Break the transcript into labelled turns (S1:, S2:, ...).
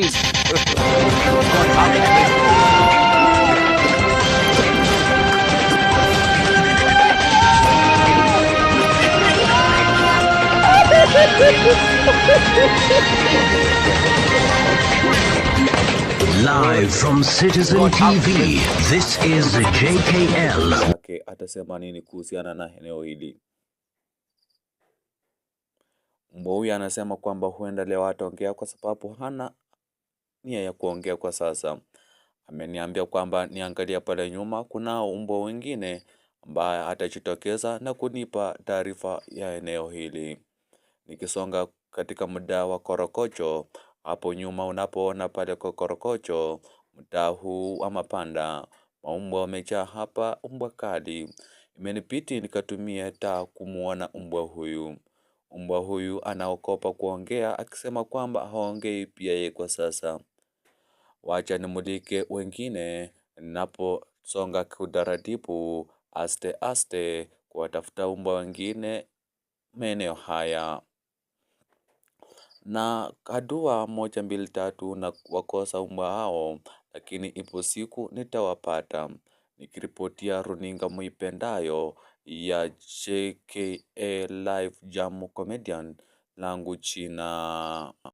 S1: things. What's going on next?
S2: Live from Citizen TV, this is JKL.
S3: Yake atasema nini kuhusiana na eneo hili? Mbwa huyu anasema kwamba huenda leo ataongea kwa sababu hana nia ya kuongea kwa sasa. Ameniambia kwamba niangalia pale nyuma kuna mbwa wengine ambaye atajitokeza na kunipa taarifa ya eneo hili. Nikisonga katika mtaa wa Korokocho, hapo nyuma unapoona pale kwa Korokocho, mtaa huu wa mapanda, mbwa wamejaa hapa, mbwa kali. Imenibidi nikatumia taa kumuona mbwa huyu. Mbwa huyu anaogopa kuongea akisema kwamba haongei pia yeye kwa sasa. Wacha nimulike wengine ninaposonga kiutaratibu aste aste kuwatafuta mbwa wengine maeneo haya. Na hatua 1 2 3 na wakosa mbwa hao, lakini ipo siku nitawapata. Nikiripotia runinga muipendayo ya JKA Live Jamu Comedian, langu jina